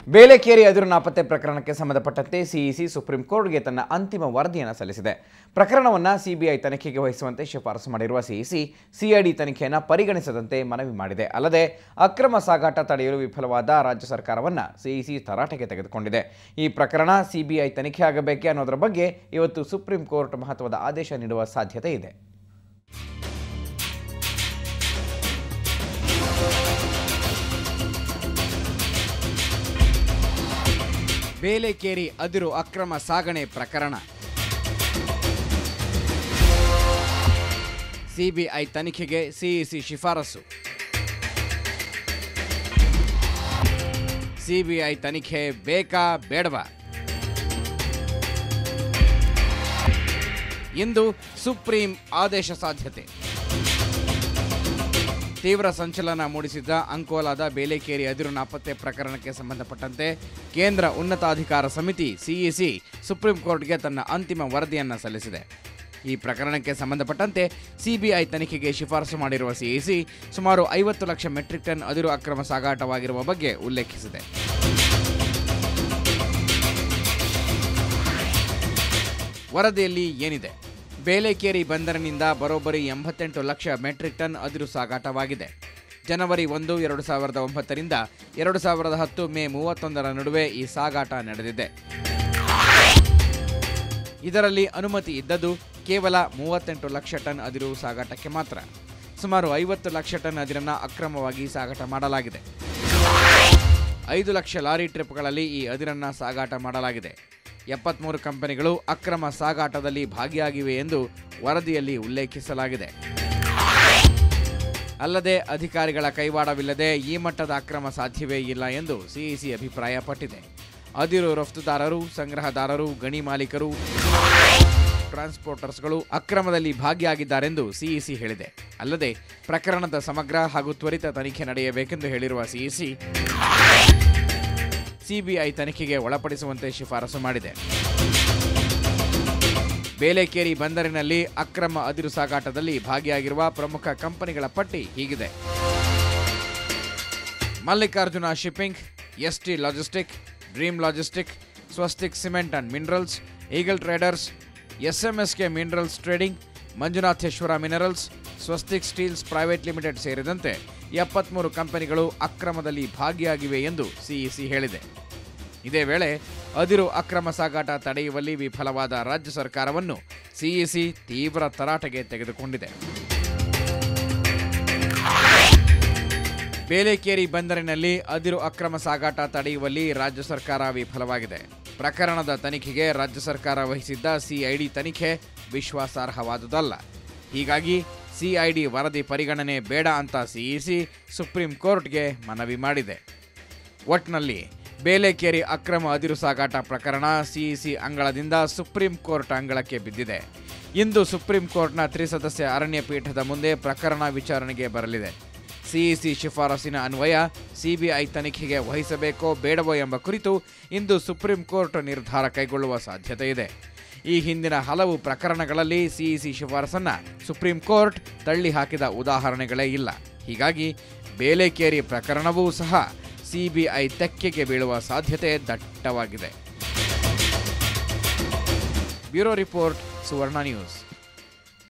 ಬೇಲೆಕೇರಿ ಅದಿರು ನಾಪತ್ತೆ ಪ್ರಕರಣಕ್ಕೆ ಸಂಬಂಧಪಟ್ಟಂತೆ ಸಿಇಸಿ ಸುಪ್ರೀಂ ಕೋರ್ಟ್ಗೆ ತನ್ನ ಅಂತಿಮ ವರದಿಯನ್ನು ಸಲ್ಲಿಸಿದೆ. ಪ್ರಕರಣವನ್ನು ಸಿಬಿಐ ತನಿಖೆಗೆ ವಹಿಸುವಂತೆ ಶಿಫಾರಸು ಮಾಡಿರುವ ಸಿಇಸಿ ಸಿಐಡಿ ತನಿಖೆಯನ್ನು ಪರಿಗಣಿಸದಂತೆ ಮನವಿ ಮಾಡಿದೆ. ಅಲ್ಲದೆ ಅಕ್ರಮ ಸಾಗಾಟ ತಡೆಯಲು ವಿಫಲವಾದ ರಾಜ್ಯ ಸರ್ಕಾರವನ್ನು ಸಿಇಸಿ ತರಾಟೆಗೆ ತೆಗೆದುಕೊಂಡಿದೆ. ಈ ಪ್ರಕರಣ ಸಿಬಿಐ ತನಿಖೆ ಆಗಬೇಕೆ ಅನ್ನೋದರ ಬಗ್ಗೆ ಇವತ್ತು ಸುಪ್ರೀಂ ಕೋರ್ಟ್ ಮಹತ್ವದ ಆದೇಶ ನೀಡುವ ಸಾಧ್ಯತೆ ಇದೆ. ಬೇಲೆಕೇರಿ ಅದಿರು ಅಕ್ರಮ ಸಾಗಣೆ ಪ್ರಕರಣ ಸಿಬಿಐ ತನಿಖೆಗೆ ಸಿಇಸಿ ಶಿಫಾರಸು. ಸಿಬಿಐ ತನಿಖೆ ಬೇಕಾ ಬೇಡವಾ? ಇಂದು ಸುಪ್ರೀಂ ಆದೇಶ ಸಾಧ್ಯತೆ. ತೀವ್ರ ಸಂಚಲನ ಮೂಡಿಸಿದ್ದ ಅಂಕೋಲಾದ ಬೇಲೆಕೇರಿ ಅದಿರು ನಾಪತ್ತೆ ಪ್ರಕರಣಕ್ಕೆ ಸಂಬಂಧಪಟ್ಟಂತೆ ಕೇಂದ್ರ ಉನ್ನತಾಧಿಕಾರ ಸಮಿತಿ ಸಿಇಸಿ ಸುಪ್ರೀಂ ಕೋರ್ಟ್ಗೆ ತನ್ನ ಅಂತಿಮ ವರದಿಯನ್ನು ಸಲ್ಲಿಸಿದೆ. ಈ ಪ್ರಕರಣಕ್ಕೆ ಸಂಬಂಧಪಟ್ಟಂತೆ ಸಿಬಿಐ ತನಿಖೆಗೆ ಶಿಫಾರಸು ಮಾಡಿರುವ ಸಿಇಸಿ ಸುಮಾರು 50 ಲಕ್ಷ ಮೆಟ್ರಿಕ್ ಟನ್ ಅದಿರು ಅಕ್ರಮ ಸಾಗಾಟವಾಗಿರುವ ಬಗ್ಗೆ ಉಲ್ಲೇಖಿಸಿದೆ. ವರದಿಯಲ್ಲಿ ಏನಿದೆ? ಬೇಲೆಕೇರಿ ಬಂದರಿನಿಂದ ಬರೋಬ್ಬರಿ 88 ಲಕ್ಷ ಮೆಟ್ರಿಕ್ ಟನ್ ಅದಿರು ಸಾಗಾಟವಾಗಿದೆ. ಜನವರಿ 1, 2009 ರಿಂದ 2010 ಮೇ 31 ನಡುವೆ ಈ ಸಾಗಾಟ ನಡೆದಿದೆ. ಇದರಲ್ಲಿ ಅನುಮತಿ ಇದ್ದದ್ದು ಕೇವಲ 38 ಲಕ್ಷ ಟನ್ ಅದಿರು ಸಾಗಾಟಕ್ಕೆ ಮಾತ್ರ. ಸುಮಾರು 50 ಲಕ್ಷ ಟನ್ ಅದಿರನ್ನು ಅಕ್ರಮವಾಗಿ ಸಾಗಾಟ ಮಾಡಲಾಗಿದೆ. 5 ಲಕ್ಷ ಲಾರಿ ಟ್ರಿಪ್ಗಳಲ್ಲಿ ಈ ಅದಿರನ್ನು ಸಾಗಾಟ ಮಾಡಲಾಗಿದೆ. 73 ಕಂಪನಿಗಳು ಅಕ್ರಮ ಸಾಗಾಟದಲ್ಲಿ ಭಾಗಿಯಾಗಿವೆ ಎಂದು ವರದಿಯಲ್ಲಿ ಉಲ್ಲೇಖಿಸಲಾಗಿದೆ. ಅಲ್ಲದೆ ಅಧಿಕಾರಿಗಳ ಕೈವಾಡವಿಲ್ಲದೆ ಈ ಮಟ್ಟದ ಅಕ್ರಮ ಸಾಧ್ಯವೇ ಇಲ್ಲ ಎಂದು ಸಿಇಸಿ ಅಭಿಪ್ರಾಯಪಟ್ಟಿದೆ. ಅದಿರು ರಫ್ತುದಾರರು, ಸಂಗ್ರಹದಾರರು, ಗಣಿ ಮಾಲೀಕರು, ಟ್ರಾನ್ಸ್ಪೋರ್ಟರ್ಸ್ಗಳು ಅಕ್ರಮದಲ್ಲಿ ಭಾಗಿಯಾಗಿದ್ದಾರೆಂದು ಸಿಇಸಿ ಹೇಳಿದೆ. ಅಲ್ಲದೆ ಪ್ರಕರಣದ ಸಮಗ್ರ ಹಾಗೂ ತ್ವರಿತ ತನಿಖೆ ನಡೆಯಬೇಕೆಂದು ಹೇಳಿರುವ ಸಿಇಸಿ ಸಿಬಿಐ ತನಿಖೆಗೆ ಒಳಪಡಿಸುವಂತೆ ಶಿಫಾರಸು ಮಾಡಿದೆ. ಬೇಲೆಕೇರಿ ಬಂದರಿನಲ್ಲಿ ಅಕ್ರಮ ಅದಿರು ಸಾಗಾಟದಲ್ಲಿ ಭಾಗಿಯಾಗಿರುವ ಪ್ರಮುಖ ಕಂಪನಿಗಳ ಪಟ್ಟಿ ಹೀಗಿದೆ: Mallikarjuna shipping, ST logistic, dream logistic, Swastik cement and minerals, eagle traders, SMSK minerals trading, Manjunatheshwara minerals, Swastik steels private limited ಸೇರಿದಂತೆ 73 ಕಂಪನಿಗಳು ಅಕ್ರಮದಲ್ಲಿ ಭಾಗಿಯಾಗಿವೆ ಎಂದು ಸಿಇಸಿ ಹೇಳಿದೆ. ಇದೇ ವೇಳೆ ಅದಿರು ಅಕ್ರಮ ಸಾಗಾಟ ತಡೆಯುವಲ್ಲಿ ವಿಫಲವಾದ ರಾಜ್ಯ ಸರ್ಕಾರವನ್ನು ಸಿಇಸಿ ತೀವ್ರ ತರಾಟೆಗೆ ತೆಗೆದುಕೊಂಡಿದೆ. ಬೇಲೆಕೇರಿ ಬಂದರಿನಲ್ಲಿ ಅದಿರು ಅಕ್ರಮ ಸಾಗಾಟ ತಡೆಯುವಲ್ಲಿ ರಾಜ್ಯ ಸರ್ಕಾರ ವಿಫಲವಾಗಿದೆ. ಪ್ರಕರಣದ ತನಿಖೆಗೆ ರಾಜ್ಯ ಸರ್ಕಾರ ವಹಿಸಿದ್ದ ಸಿಐಡಿ ತನಿಖೆ ವಿಶ್ವಾಸಾರ್ಹವಾದುದಲ್ಲ. ಹೀಗಾಗಿ ಸಿಐಡಿ ವರದಿ ಪರಿಗಣನೆ ಬೇಡ ಅಂತ ಸಿಇಸಿ ಸುಪ್ರೀಂ ಕೋರ್ಟ್ಗೆ ಮನವಿ ಮಾಡಿದೆ. ಒಟ್ನಲ್ಲಿ ಬೇಲೆಕೇರಿ ಅಕ್ರಮ ಅದಿರು ಸಾಗಾಟ ಪ್ರಕರಣ ಸಿಇಸಿ ಅಂಗಳದಿಂದ ಸುಪ್ರೀಂ ಕೋರ್ಟ್ ಅಂಗಳಕ್ಕೆ ಬಿದ್ದಿದೆ. ಇಂದು ಸುಪ್ರೀಂ ಕೋರ್ಟ್ನ ತ್ರಿಸದಸ್ಯ ಅರಣ್ಯ ಪೀಠದ ಮುಂದೆ ಪ್ರಕರಣ ವಿಚಾರಣೆಗೆ ಬರಲಿದೆ. ಸಿಇಸಿ ಶಿಫಾರಸಿನ ಅನ್ವಯ ಸಿಬಿಐ ತನಿಖೆಗೆ ವಹಿಸಬೇಕೋ ಬೇಡವೋ ಎಂಬ ಕುರಿತು ಇಂದು ಸುಪ್ರೀಂ ಕೋರ್ಟ್ ನಿರ್ಧಾರ ಕೈಗೊಳ್ಳುವ ಸಾಧ್ಯತೆ ಇದೆ. ಈ ಹಿಂದಿನ ಹಲವು ಪ್ರಕರಣಗಳಲ್ಲಿ ಸಿಇಸಿ ಶಿಫಾರಸನ್ನು ಸುಪ್ರೀಂ ಕೋರ್ಟ್ ತಳ್ಳಿ ಹಾಕಿದ ಉದಾಹರಣೆಗಳೇ ಇಲ್ಲ. ಹೀಗಾಗಿ ಬೇಲೆಕೇರಿ ಪ್ರಕರಣವೂ ಸಹ ಸಿಬಿಐ ತೆಕ್ಕೆಗೆ ಬೀಳುವ ಸಾಧ್ಯತೆ ದಟ್ಟವಾಗಿದೆ. ಬ್ಯೂರೋ ರಿಪೋರ್ಟ್, ಸುವರ್ಣ ನ್ಯೂಸ್.